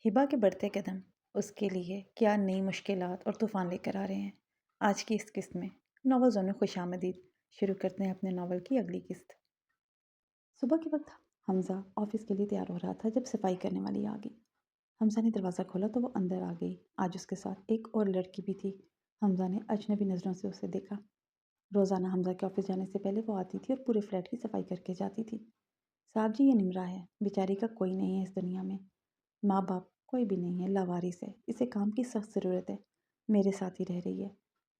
ہبا کے بڑھتے قدم اس کے لیے کیا نئی مشکلات اور طوفان لے کر آ رہے ہیں؟ آج کی اس قسط میں ناول زون میں خوش آمدید۔ شروع کرتے ہیں اپنے ناول کی اگلی قسط۔ صبح کے وقت حمزہ آفس کے لیے تیار ہو رہا تھا جب صفائی کرنے والی آ گئی۔ حمزہ نے دروازہ کھولا تو وہ اندر آ گئی۔ آج اس کے ساتھ ایک اور لڑکی بھی تھی۔ حمزہ نے اجنبی نظروں سے اسے دیکھا۔ روزانہ حمزہ کے آفس جانے سے پہلے وہ آتی تھی اور پورے فلیٹ کی صفائی کر کے جاتی تھی۔ صاحب جی، یہ نمرہ ہے، بیچاری کا کوئی نہیں ہے اس دنیا میں، ماں باپ کوئی بھی نہیں ہے، لاوارث ہے، اسے کام کی سخت ضرورت ہے، میرے ساتھ ہی رہ رہی ہے۔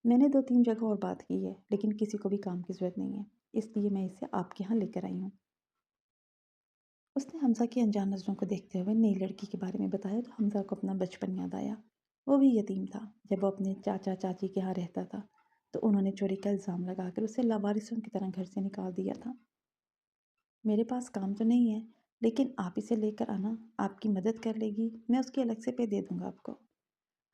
میں نے 2-3 جگہ اور بات کی ہے لیکن کسی کو بھی کام کی ضرورت نہیں ہے، اس لیے میں اسے آپ کے ہاں لے کر آئی ہوں۔ اس نے حمزہ کی انجان نظروں کو دیکھتے ہوئے نئی لڑکی کے بارے میں بتایا تو حمزہ کو اپنا بچپن یاد آیا۔ وہ بھی یتیم تھا۔ جب وہ اپنے چاچا چاچی کے ہاں رہتا تھا تو انہوں نے چوری کا الزام لگا کر اسے لاوارثوں کی طرح گھر سے نکال دیا تھا۔ میرے پاس کام تو نہیں ہے لیکن آپ اسے لے کر آنا، آپ کی مدد کر لے گی، میں اس کے الگ سے پے دے دوں گا آپ کو۔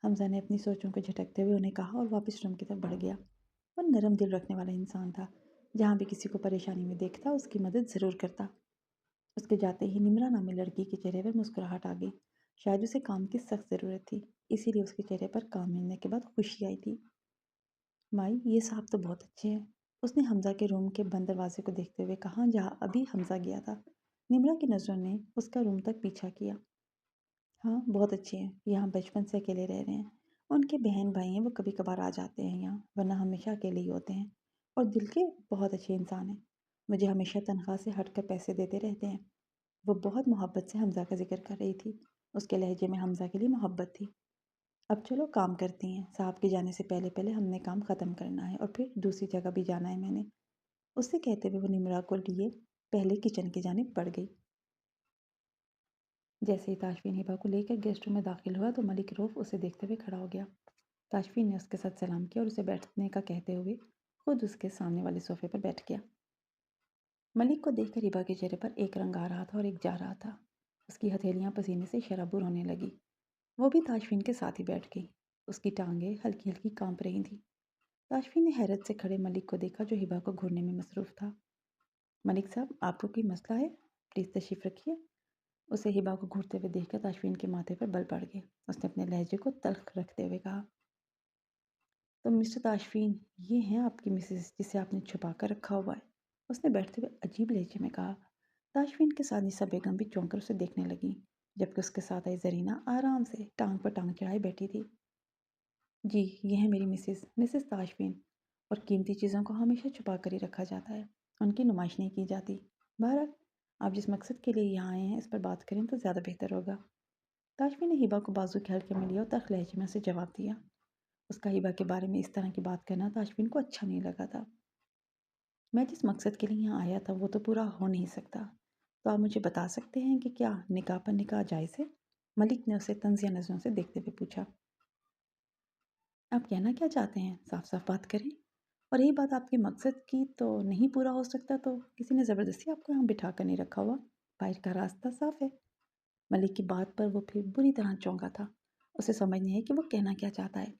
حمزہ نے اپنی سوچوں کو جھٹکتے ہوئے انہیں کہا اور واپس روم کی طرف بڑھ گیا۔ وہ نرم دل رکھنے والا انسان تھا، جہاں بھی کسی کو پریشانی میں دیکھتا اس کی مدد ضرور کرتا۔ اس کے جاتے ہی نمرہ نامی لڑکی کے چہرے پر مسکراہٹ آ گئی۔ شاید اسے کام کی سخت ضرورت تھی، اسی لیے اس کے چہرے پر کام ملنے کے بعد خوشی آئی تھی۔ مائی، یہ صاحب تو بہت اچھے ہیں، اس نے حمزہ کے روم کے بند دروازے کو دیکھتے ہوئے کہا جہاں ابھی حمزہ گیا تھا۔ نمرہ کی نظروں نے اس کا روم تک پیچھا کیا۔ ہاں بہت اچھے ہیں، یہاں بچپن سے اکیلے رہ رہے ہیں، ان کے بہن بھائی ہیں، وہ کبھی کبھار آ جاتے ہیں یہاں، ورنہ ہمیشہ اکیلے ہی ہوتے ہیں، اور دل کے بہت اچھے انسان ہیں، مجھے ہمیشہ تنخواہ سے ہٹ کر پیسے دیتے رہتے ہیں۔ وہ بہت محبت سے حمزہ کا ذکر کر رہی تھی، اس کے لہجے میں حمزہ کے لیے محبت تھی۔ اب چلو کام کرتی ہیں، صاحب کے جانے سے پہلے پہلے ہم نے کام ختم کرنا ہے اور پھر دوسری جگہ بھی جانا ہے میں نے، اس سے کہتے ہوئے وہ نمرہ کو لیے پہلے کچن کی جانب بڑھ گئی۔ جیسے ہی تاشفین ہبا کو لے کر گیسٹ روم میں داخل ہوا تو ملک روف اسے دیکھتے ہوئے کھڑا ہو گیا۔ تاشفین نے اس کے ساتھ سلام کیا اور اسے بیٹھنے کا کہتے ہوئے خود اس کے سامنے والے صوفے پر بیٹھ گیا۔ ملک کو دیکھ کر ہبا کے چہرے پر ایک رنگ آ رہا تھا اور ایک جا رہا تھا۔ اس کی ہتھیلیاں پسینے سے شرابور ہونے لگی۔ وہ بھی تاشفین کے ساتھ ہی بیٹھ گئی۔ اس کی ٹانگیں ہلکی ہلکی کانپ رہی تھیں۔ تاشفین نے حیرت سے کھڑے ملک کو دیکھا جو ہبا کو گھورنے میں مصروف تھا۔ ملک صاحب، آپ کو کوئی مسئلہ ہے؟ پلیز تشریف رکھیے۔ اسے ہبا کو گھورتے ہوئے دیکھ کر تاشفین کے ماتھے پر بل پڑ گئے۔ اس نے اپنے لہجے کو تلخ رکھتے ہوئے کہا، تو مسٹر تاشفین، یہ ہیں آپ کی مسز جسے آپ نے چھپا کر رکھا ہوا ہے، اس نے بیٹھتے ہوئے عجیب لہجے میں کہا۔ تاشفین کے ساتھ نسا بیگم بھی چونک کر اسے دیکھنے لگیں، جبکہ اس کے ساتھ آئی زرینہ آرام سے ٹانگ پر ٹانگ چڑھائے بیٹھی تھی۔ جی، یہ ہے میری مسز تاشفین، اور قیمتی چیزوں کو ہمیشہ چھپا کر ہی رکھا جاتا ہے، ان کی نمائش نہیں کی جاتی۔ بہرحال آپ جس مقصد کے لیے یہاں آئے ہیں اس پر بات کریں تو زیادہ بہتر ہوگا۔ تاشفین نے ہبا کو بازو کے حلقے میں لیا اور تلخ لہجے میں اسے جواب دیا۔ اس کا ہبا کے بارے میں اس طرح کی بات کرنا تاشفین کو اچھا نہیں لگا تھا۔ میں جس مقصد کے لیے یہاں آیا تھا وہ تو پورا ہو نہیں سکتا، تو آپ مجھے بتا سکتے ہیں کہ کیا نکاح پر نکاح جائز ہے؟ ملک نے اسے طنزیہ نظروں سے دیکھتے ہوئے پوچھا۔ آپ کہنا کیا چاہتے ہیں؟ صاف صاف بات کریں، اور یہی بات آپ کے مقصد کی تو نہیں پورا ہو سکتا تو کسی نے زبردستی آپ کو یہاں بٹھا کر نہیں رکھا ہوا، باہر کا راستہ صاف ہے۔ ملک کی بات پر وہ پھر بری طرح چونکا تھا۔ اسے سمجھ نہیں ہے کہ وہ کہنا کیا چاہتا ہے۔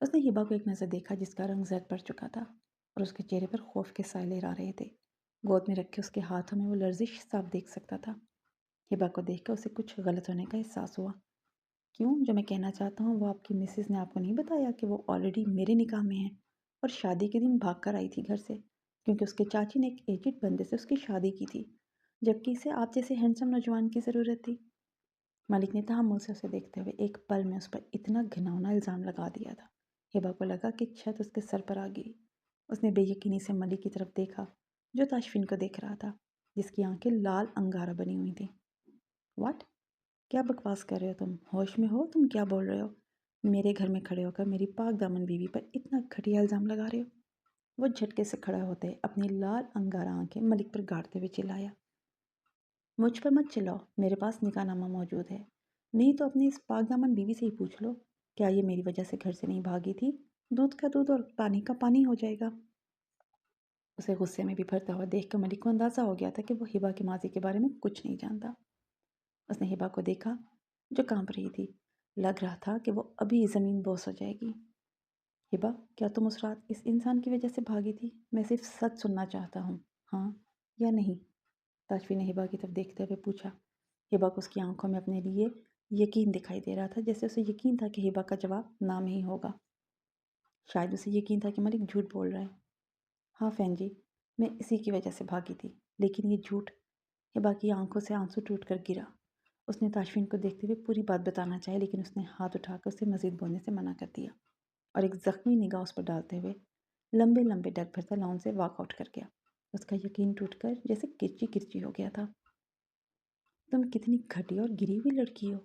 اس نے ہبا کو ایک نظر دیکھا جس کا رنگ زرد پڑ چکا تھا اور اس کے چہرے پر خوف کے سائے لہرا رہے تھے۔ گود میں رکھے اس کے ہاتھوں میں وہ لرزش صاف دیکھ سکتا تھا۔ ہبا کو دیکھ کر اسے کچھ غلط ہونے کا احساس ہوا۔ کیوں؟ جو میں کہنا چاہتا ہوں وہ آپ کی مسز نے آپ کو نہیں بتایا کہ وہ آلریڈی میرے نکاح میں ہیں اور شادی کے دن بھاگ کر آئی تھی گھر سے، کیونکہ اس کے چاچی نے ایک ایجنٹ بندے سے اس کی شادی کی تھی، جبکہ اسے آپ جیسے ہینڈسم نوجوان کی ضرورت تھی۔ ملک نے تحمل سے اسے دیکھتے ہوئے ایک پل میں اس پر اتنا گھناؤنا الزام لگا دیا تھا۔ ہبا کو لگا کہ چھت اس کے سر پر آ گئی۔ اس نے بے یقینی سے ملک کی طرف دیکھا جو تاشفین کو دیکھ رہا تھا، جس کی آنکھیں لال انگارہ بنی ہوئی تھیں۔ واٹ؟ کیا بکواس کر رہے ہو تم؟ ہوش میں ہو؟ تم کیا بول رہے ہو؟ میرے گھر میں کھڑے ہو کر میری پاک دامن بیوی پر اتنا گھٹیا الزام لگا رہے ہو؟ وہ جھٹکے سے کھڑا ہوتے اپنی لال انگارہ آنکھیں ملک پر گاڑتے ہوئے چلایا، مجھ پر مت چلاؤ، میرے پاس نکاح نامہ موجود ہے، نہیں تو اپنی اس پاک دامن بیوی سے ہی پوچھ لو، کیا یہ میری وجہ سے گھر سے نہیں بھاگی تھی؟ دودھ کا دودھ اور پانی کا پانی ہو جائے گا۔ اسے غصے میں بھی بھرتا ہوا دیکھ کر ملک کو اندازہ ہو گیا تھا کہ وہ ہبا کے ماضی کے بارے میں کچھ نہیں جانتا۔ اس نے ہبا کو دیکھا جو کانپ رہی تھی، لگ رہا تھا کہ وہ ابھی زمین بوس ہو جائے گی۔ ہبا، کیا تم اس رات اس انسان کی وجہ سے بھاگی تھی؟ میں صرف سچ سننا چاہتا ہوں، ہاں یا نہیں؟ تاشفین نے ہبا کی طرف دیکھتے ہوئے پوچھا۔ ہبا کو اس کی آنکھوں میں اپنے لیے यकीन दिखाई दे रहा था, जैसे उसे यकीन था कि हिबा का जवाब ना में ही होगा। शायद उसे यकीन था कि मलिक झूठ बोल रहा है। हाँ फैन जी, मैं इसी की वजह से भागी थी, लेकिन ये झूठ। हिबा की आंखों से आंसू टूट कर गिरा। उसने ताशफीन को देखते हुए पूरी बात बताना चाही, लेकिन उसने हाथ उठाकर उसे मजीद बोलने से मना कर दिया और एक ज़ख्मी निगाह उस पर डालते हुए लंबे लंबे डग भरता लॉन से वॉकआउट कर गया। उसका यकीन टूटकर जैसे किरची किरची हो गया था। तुम कितनी घटिया और गिरी हुई लड़की हो।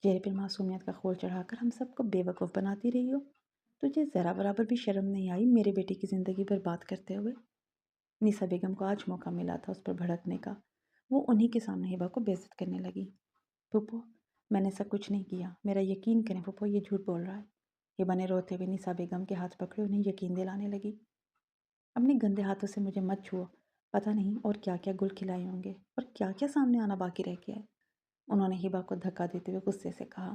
चेहरे पर मासूमियत का खोल चढ़ाकर हम सबको बेवकूफ़ बनाती रही हो। तुझे ज़रा बराबर भी शर्म नहीं आई मेरे बेटे की ज़िंदगी बर्बाद करते हुए। निसा बेगम को आज मौका मिला था उस पर भड़कने का। वो उन्हीं के सामने हिबा को बेइज्जत करने लगी। फूफो, मैंने ऐसा कुछ नहीं किया, मेरा यकीन करें फूफो, ये झूठ बोल रहा है। हिबा ने रोते हुए निसा बेगम के हाथ पकड़े उन्हें यकीन दिलाने लगी। अपने गंदे हाथों से मुझे मत छुओ। पता नहीं और क्या क्या गुल खिलाए होंगे और क्या क्या सामने आना बाकी रह गया है। उन्होंने हिबा को धक्का देते हुए गुस्से से कहा।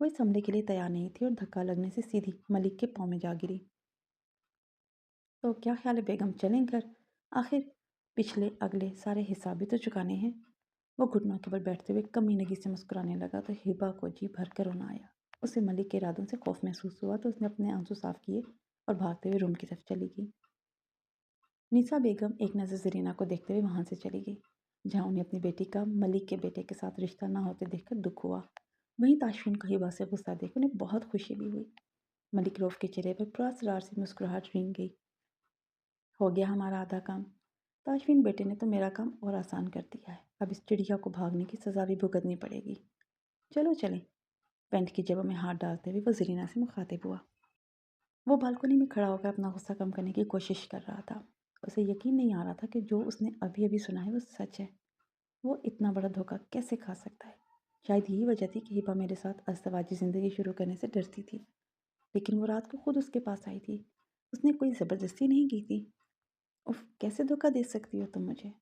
वो इस हमले के लिए तैयार नहीं थी और धक्का लगने से सीधी मलिक के पाँव में जा गिरी। तो क्या ख्याल है बेगम, चलें घर? आखिर पिछले अगले सारे हिसाब भी तो चुकाने हैं। वो घुटनों के बल बैठते हुए कमीनगी से मुस्कुराने लगा तो हिबा को जी भर कर रोना आया। उसे मलिक के इरादों से खौफ महसूस हुआ तो उसने अपने आंसू साफ किए और भागते हुए रूम की तरफ चली गई। निसा बेगम एक नज़र जरीना को देखते हुए वहाँ से चली गई, जहाँ उन्हें अपनी बेटी का मलिक के बेटे के साथ रिश्ता ना होते देखकर दुख हुआ। वहीं ताशफीन को हिबा से गुस्सा देख उन्हें बहुत खुशी भी हुई। मलिक रऊफ के चेहरे पर पुरस्कार से मुस्कुराहट रेंग गई। हो गया हमारा आधा काम। ताशफीन बेटे ने तो मेरा काम और आसान कर दिया है। अब इस चिड़िया को भागने की सज़ा भी भुगतनी पड़ेगी। चलो चलें। पैंट की जेबों में हाथ डालते हुए वो जरीना से मुखातिब हुआ। वो बालकनी में खड़ा होकर अपना गुस्सा कम करने की कोशिश कर रहा था। उसे यकीन नहीं आ रहा था कि जो उसने अभी अभी सुना है वो सच है। वो इतना बड़ा धोखा कैसे खा सकता है? शायद यही वजह थी कि हिबा मेरे साथ अज़दवाजी ज़िंदगी शुरू करने से डरती थी। लेकिन वो रात को खुद उसके पास आई थी। उसने कोई ज़बरदस्ती नहीं की थी। उफ, कैसे धोखा दे सकती हो तुम मुझे?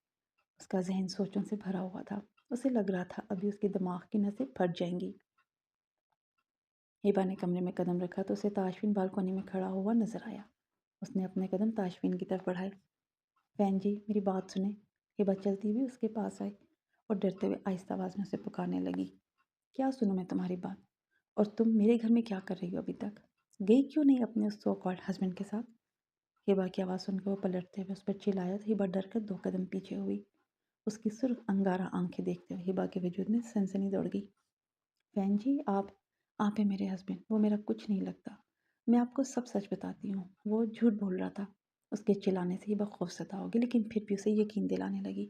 उसका ज़हन सोचों से भरा हुआ था। उसे लग रहा था अभी उसके दिमाग की नसें फट जाएंगी। हिबा ने कमरे में कदम रखा तो उसे ताशफीन बालकनी में खड़ा हुआ नजर आया। उसने अपने कदम ताशफीन की तरफ बढ़ाए। बहन जी, मेरी बात सुने। हिबा चलती हुई उसके पास आई और डरते हुए आहिस्ता आवाज़ में उसे पुकारने लगी। क्या सुनूं मैं तुम्हारी बात? और तुम मेरे घर में क्या कर रही हो अभी तक? गई क्यों नहीं अपने उस सो कॉल्ड हस्बैंड के साथ? हिबा की आवाज़ सुनकर वो पलटते हुए उस पर चिल्लाया तो हिबा डर कर 2 कदम पीछे हुई। उसकी सुर्ख अंगारा आंखें देखते हुए हिबा के वजूद में सनसनी दौड़ गई। बहन जी, आप हैं मेरे हस्बैंड, वो मेरा कुछ नहीं लगता। मैं आपको सब सच बताती हूँ, वो झूठ बोल रहा था। उसके चिल्लाने से हिबा खौफज़दा हो गई, लेकिन फिर भी उसे यकीन दिलाने लगी।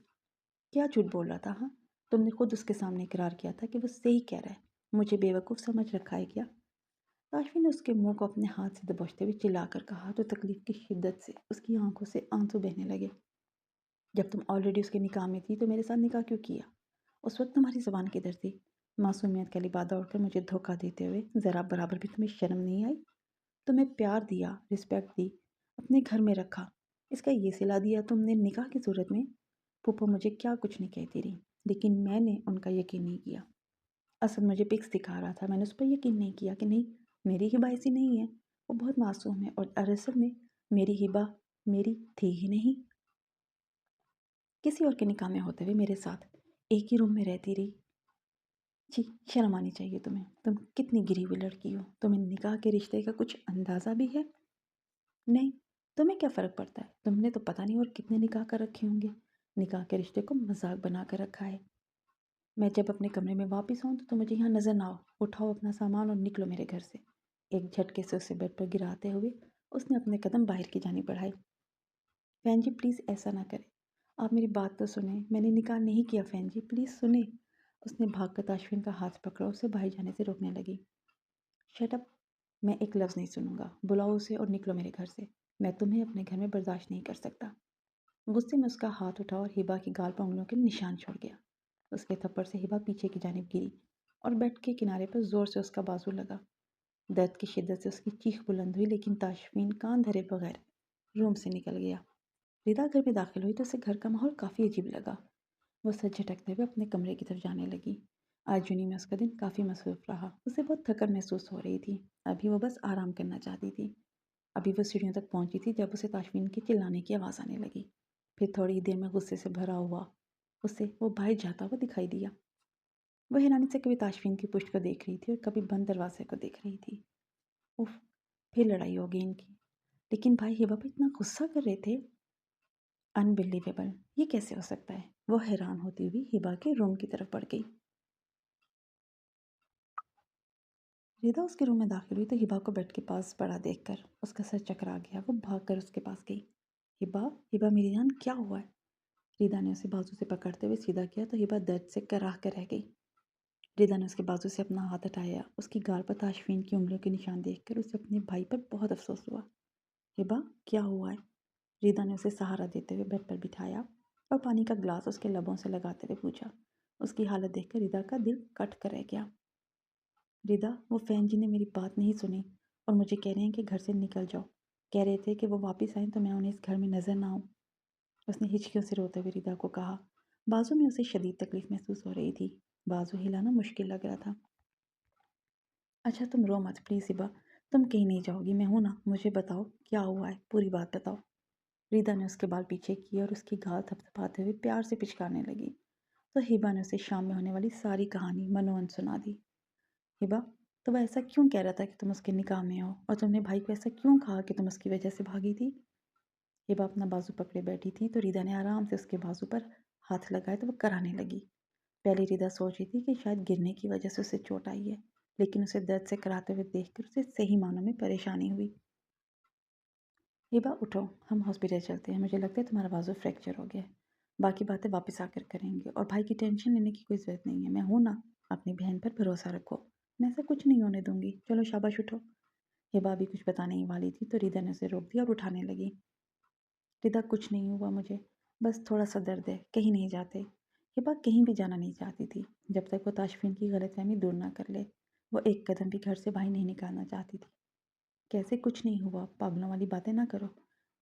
क्या झूठ बोल रहा था? हाँ, तुमने खुद उसके सामने इकरार किया था कि वो सही कह रहा है। मुझे बेवकूफ़ समझ रखा है क्या? ताशफी ने उसके मुंह को अपने हाथ से दबोचते हुए चिल्लाकर कहा तो तकलीफ की शिद्दत से उसकी आंखों से आंसू बहने लगे। जब तुम ऑलरेडी उसके निकाह में थी तो मेरे साथ निकाह क्यों किया? उस वक्त तुम्हारी ज़ुबान किधर थी? मासूमियत का लिबादा ओढ़कर मुझे धोखा देते हुए ज़रा बराबर भी तुम्हें शर्म नहीं आई? तुम्हें प्यार दिया, रिस्पेक्ट दी, अपने घर में रखा, इसका ये सिला दिया तुमने निकाह की सूरत में? फूफो मुझे क्या कुछ नहीं कहती रही, लेकिन मैंने उनका यकीन नहीं किया। असद मुझे पिक्स दिखा रहा था, मैंने उस पर यकीन नहीं किया कि नहीं, मेरी हिबा ऐसी नहीं है, वो बहुत मासूम है और असल में मेरी हिबा मेरी थी ही नहीं। किसी और के निकाह में होते हुए मेरे साथ एक ही रूम में रहती रही। जी, शर्म आनी चाहिए तुम्हें। तुम कितनी गिरी हुई लड़की हो। तुम्हें निकाह के रिश्ते का कुछ अंदाज़ा भी है? नहीं, तुम्हें क्या फ़र्क पड़ता है? तुमने तो पता नहीं और कितने निकाह कर रखे होंगे। निकाह के रिश्ते को मजाक बना कर रखा है। मैं जब अपने कमरे में वापस आऊँ तो तुम मुझे यहाँ नज़र ना आओ। उठाओ अपना सामान और निकलो मेरे घर से। एक झटके से उसे बेड पर गिराते हुए उसने अपने कदम बाहर की जानी बढ़ाए। फैन जी प्लीज़ ऐसा ना करें। आप मेरी बात तो सुने। मैंने निकाह नहीं किया फैन जी, प्लीज़ सुने। उसने भागकर ताशफीन का हाथ पकड़ा, उसे बाहर जाने से रोकने लगी। Shut up! मैं एक लफ्ज़ नहीं सुनूंगा। बुलाओ उसे और निकलो मेरे घर से। मैं तुम्हें अपने घर में बर्दाश्त नहीं कर सकता। गुस्से में उसका हाथ उठा और हिबा की गाल पर उंगलियों के निशान छोड़ गया। उसके थप्पड़ से हिबा पीछे की जानिब गिरी और बेड के किनारे पर ज़ोर से उसका बाजू लगा। दर्द की शिद्दत से उसकी चीख बुलंद हुई, लेकिन ताशफीन कान धरे बगैर रूम से निकल गया। रिदा घर में दाखिल हुई तो उसे घर का माहौल काफ़ी अजीब लगा। वो सर झटकते हुए अपने कमरे की तरफ जाने लगी। आज यूनी में उसका दिन काफ़ी मसरूफ़ रहा। उसे बहुत थकन महसूस हो रही थी। अभी वो बस आराम करना चाहती थी। अभी वो सीढ़ियों तक पहुंची थी जब उसे ताशफीन की चिल्लाने की आवाज़ आने लगी। फिर थोड़ी ही देर में गुस्से से भरा हुआ उसे वो बाहर जाता हुआ दिखाई दिया। वो हैरानी से कभी ताशफीन की पुश्त को देख रही थी और कभी बंद दरवाजे को देख रही थी। उफ, फिर लड़ाई हो गई इनकी। लेकिन भाई हिबा पे इतना गुस्सा कर रहे थे। अनबिलीवेबल, ये कैसे हो सकता है? वो हैरान होती हुई हिबा के रूम की तरफ बढ़ गई। रिदा उसके रूम में दाखिल हुई तो हिबा को बेड के पास पड़ा देखकर उसका सर चकरा गया। वो भागकर उसके पास गई। हिबा, हिबा मेरी जान, क्या हुआ है? रिदा ने उसे बाजू से पकड़ते हुए सीधा किया तो हिबा दर्द से कराह कर रह गई। रिदा ने उसके बाजू से अपना हाथ हटाया। उसकी गाल पर ताशफीन की उंगलियों के निशान देखकर उसे अपने भाई पर बहुत अफसोस हुआ। हिबा, क्या हुआ है? रिदा ने उसे सहारा देते हुए बेड पर बिठाया और पानी का ग्लास उसके लबों से लगाते हुए पूछा। उसकी हालत देखकर रिदा का दिल कट कर रह गया। रिदा, वो फैन जी ने मेरी बात नहीं सुनी और मुझे कह रहे हैं कि घर से निकल जाओ। कह रहे थे कि वो वापस आएँ तो मैं उन्हें इस घर में नज़र ना आऊँ। उसने हिचकियों से रोते हुए रिदा को कहा। बाजू में उसे शदीद तकलीफ महसूस हो रही थी। बाजू हिलाना मुश्किल लग रहा था। अच्छा तुम रो मत प्लीज़ हिबा, तुम कहीं नहीं जाओगी, मैं हूँ ना। मुझे बताओ क्या हुआ है, पूरी बात बताओ। रिदा ने उसके बाल पीछे किए और उसकी गाल थपथपाते हुए प्यार से पिचकारने लगी। तो हिबा ने उसे शाम में होने वाली सारी कहानी मनोअन सुना दी। हिबा, तो वह ऐसा क्यों कह रहा था कि तुम उसके निकाह में हो, और तुमने भाई को ऐसा क्यों कहा कि तुम उसकी वजह से भागी थी? हिबा अपना बाजू पकड़े बैठी थी तो रिदा ने आराम से उसके बाजू पर हाथ लगाए तो वह कराने लगी। पहले रिदा सोच रही थी कि शायद गिरने की वजह से उसे चोट आई है, लेकिन उसे दर्द से कराते हुए देखकर उसे सही मानों में परेशानी हुई। हिबा उठो, हम हॉस्पिटल चलते हैं। मुझे लगता है तुम्हारा बाजू फ्रैक्चर हो गया है। बाकी बातें वापस आकर करेंगे और भाई की टेंशन लेने की कोई ज़रूरत नहीं है, मैं हूँ ना। अपनी बहन पर भरोसा रखो, मैं ऐसा कुछ नहीं होने दूंगी। चलो शाबाश उठो। हिबा भी कुछ बताने ही वाली थी तो रिदा ने उसे रोक दिया और उठाने लगी। रिदा, कुछ नहीं हुआ मुझे, बस थोड़ा सा दर्द है, कहीं नहीं जाते। हिबा कहीं भी जाना नहीं चाहती थी जब तक वो ताशफीन की गलतफहमी दूर ना कर ले। वो एक कदम भी घर से बाहर नहीं निकालना चाहती थी। कैसे कुछ नहीं हुआ, पागलों वाली बातें ना करो।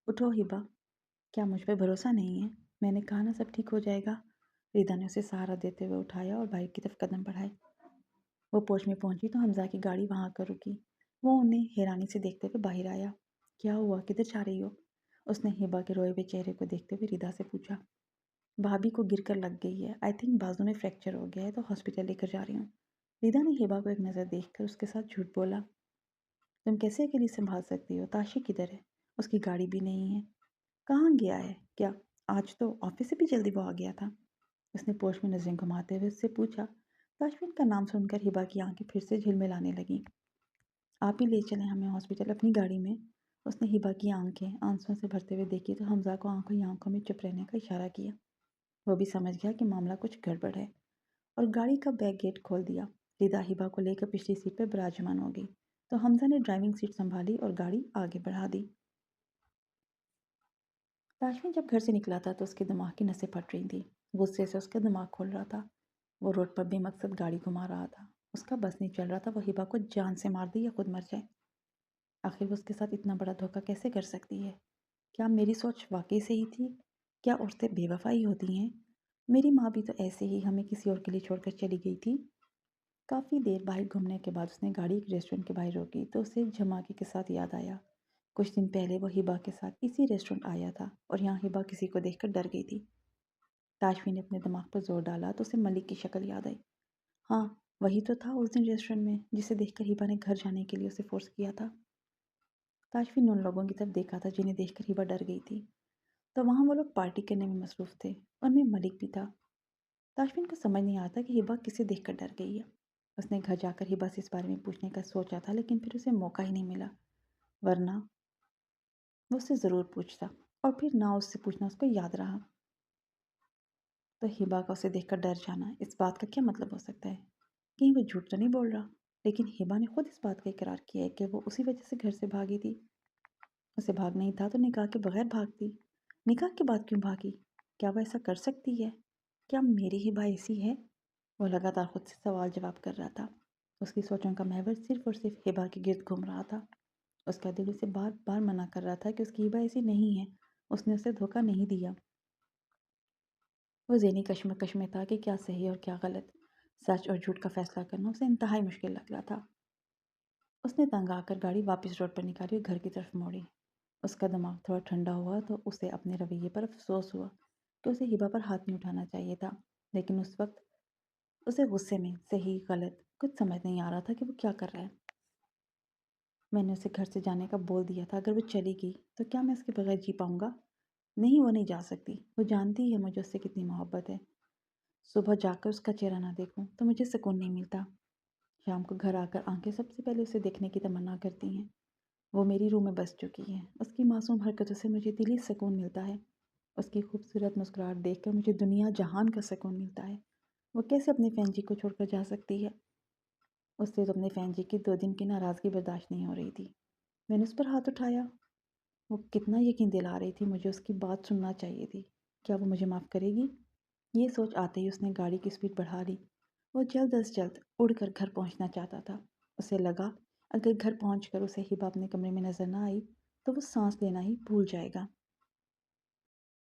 उठो हिबा, क्या मुझ पे भरोसा नहीं है? मैंने कहा ना सब ठीक हो जाएगा। रिदा ने उसे सहारा देते हुए उठाया और बाइक की तरफ कदम बढ़ाए। वो पोच में पहुंची तो हमजा की गाड़ी वहां आकर रुकी। वो उन्हें हैरानी से देखते हुए बाहर आया। क्या हुआ, किधर जा रही हो? उसने हिबा के रोए हुए चेहरे को देखते हुए रिदा से पूछा। भाभी को गिरकर लग गई है, आई थिंक बाजू में फ्रैक्चर हो गया है, तो हॉस्पिटल लेकर जा रही हूँ। रिदा ने हिबा को एक नज़र देखकर उसके साथ झूठ बोला। तुम कैसे अकेली संभाल सकती हो? ताशी किधर है? उसकी गाड़ी भी नहीं है। कहाँ गया है क्या? आज तो ऑफिस से भी जल्दी वो आ गया था। उसने पोश में नजरें घुमाते हुए उससे पूछा। ताशफीन का नाम सुनकर हिबा की आंखें फिर से झिलमिलाने लगीं। आप ही ले चलें हमें हॉस्पिटल अपनी गाड़ी में। उसने हिबा की आंखें आंसुओं से भरते हुए देखी तो हमजा को आंखों ही आंखों में चुप रहने का इशारा किया। वो भी समझ गया कि मामला कुछ गड़बड़ है और गाड़ी का बैक गेट खोल दिया। रिदा हिबा को लेकर पिछली सीट पर विराजमान हो गई तो हमजा ने ड्राइविंग सीट संभाली और गाड़ी आगे बढ़ा दी। ताशफीन जब घर से निकला था तो उसके दिमाग की नसें फट रही थी। गुस्से से उसका दिमाग खोल रहा था। वो रोड पर बेमकसद गाड़ी घुमा रहा था। उसका बस नहीं चल रहा था वो हिबा को जान से मार दे या खुद मर जाए। आखिर वो उसके साथ इतना बड़ा धोखा कैसे कर सकती है? क्या मेरी सोच वाकई सही थी? क्या औरतें बेवफा ही होती हैं? मेरी माँ भी तो ऐसे ही हमें किसी और के लिए छोड़कर चली गई थी। काफ़ी देर बाहर घूमने के बाद उसने गाड़ी एक रेस्टोरेंट के बाहर रोकी तो उसे झमाके के साथ याद आया। कुछ दिन पहले वो हिबा के साथ इसी रेस्टोरेंट आया था और यहाँ हिबा किसी को देखकर डर गई थी। ताशफी ने अपने दिमाग पर जोर डाला तो उसे मलिक की शक्ल याद आई। हाँ, वही तो था उस दिन रेस्टोरेंट में जिसे देखकर हिबा ने घर जाने के लिए उसे फोर्स किया था। ताशफी ने उन लोगों की तरफ देखा था जिन्हें देखकर हिबा डर गई थी। तो वहाँ वो लोग पार्टी करने में मसरूफ़ थे। उनमें मलिक भी था। ताशफीन को समझ नहीं आता कि हिबा किसे देखकर डर गई है। उसने घर जाकर हिबा से इस बारे में पूछने का सोचा था लेकिन फिर उसे मौका ही नहीं मिला। वरना वो उससे ज़रूर पूछता और फिर ना उससे पूछना उसको याद रहा। तो हिबा का उसे देखकर डर जाना, इस बात का क्या मतलब हो सकता है? कहीं वो झूठ तो नहीं बोल रहा? लेकिन हिबा ने खुद इस बात का इकरार किया है कि वो उसी वजह से घर से भागी थी। उसे भागना ही था तो निकाह के बगैर भागती। निकाह के बाद क्यों भागी? क्या वो ऐसा कर सकती है? क्या मेरी हिबा ऐसी है? वो लगातार खुद से सवाल जवाब कर रहा था। उसकी सोचों का महवर सिर्फ और सिर्फ हिबा के गिर्द घूम रहा था। उसका दिल उसे बार बार मना कर रहा था कि उसकी हिबा ऐसी नहीं है। उसने उसे धोखा नहीं दिया। वो ज़हनी कश्मकश में था कि क्या सही और क्या गलत। सच और झूठ का फैसला करना उसे इंतहाई मुश्किल लग रहा था। उसने तंग आकर गाड़ी वापस रोड पर निकाली और घर की तरफ मोड़ी। उसका दिमाग थोड़ा ठंडा हुआ तो उसे अपने रवैये पर अफसोस हुआ कि उसे हिबा पर हाथ नहीं उठाना चाहिए था। लेकिन उस वक्त اسے غصے میں صحیح غلط کچھ سمجھ نہیں آ رہا تھا کہ وہ کیا کر رہا ہے۔ میں نے اسے گھر سے جانے کا بول دیا تھا، اگر وہ چلی گئی تو کیا میں اس کے بغیر جی پاؤں گا؟ نہیں، وہ نہیں جا سکتی، وہ جانتی ہے مجھے اس سے کتنی محبت ہے۔ صبح جا کر اس کا چہرہ نہ دیکھوں تو مجھے سکون نہیں ملتا۔ شام کو گھر آ کر آنکھیں سب سے پہلے اسے دیکھنے کی تمنا کرتی ہیں۔ وہ میری روح میں بس چکی ہے۔ اس کی معصوم حرکتوں سے مجھے دلی سکون ملتا ہے۔ اس کی خوبصورت مسکراہٹ دیکھ کر مجھے دنیا جہان کا سکون ملتا ہے۔ وہ کیسے اپنی فین جی کو چھوڑ کر جا سکتی ہے؟ اس سے تو اپنے فین جی کی 2 دن کی ناراضگی برداشت نہیں ہو رہی تھی۔ میں نے اس پر ہاتھ اٹھایا۔ وہ کتنا یقین دلا رہی تھی، مجھے اس کی بات سننا چاہیے تھی۔ کیا وہ مجھے معاف کرے گی؟ یہ سوچ آتے ہی اس نے گاڑی کی سپیڈ بڑھا لی۔ وہ جلد از جلد اڑ کر گھر پہنچنا چاہتا تھا۔ اسے لگا اگر گھر پہنچ کر اسے ہبہ اپنے کمرے میں نظر نہ آئی تو وہ سانس لینا ہی بھول جائے گا۔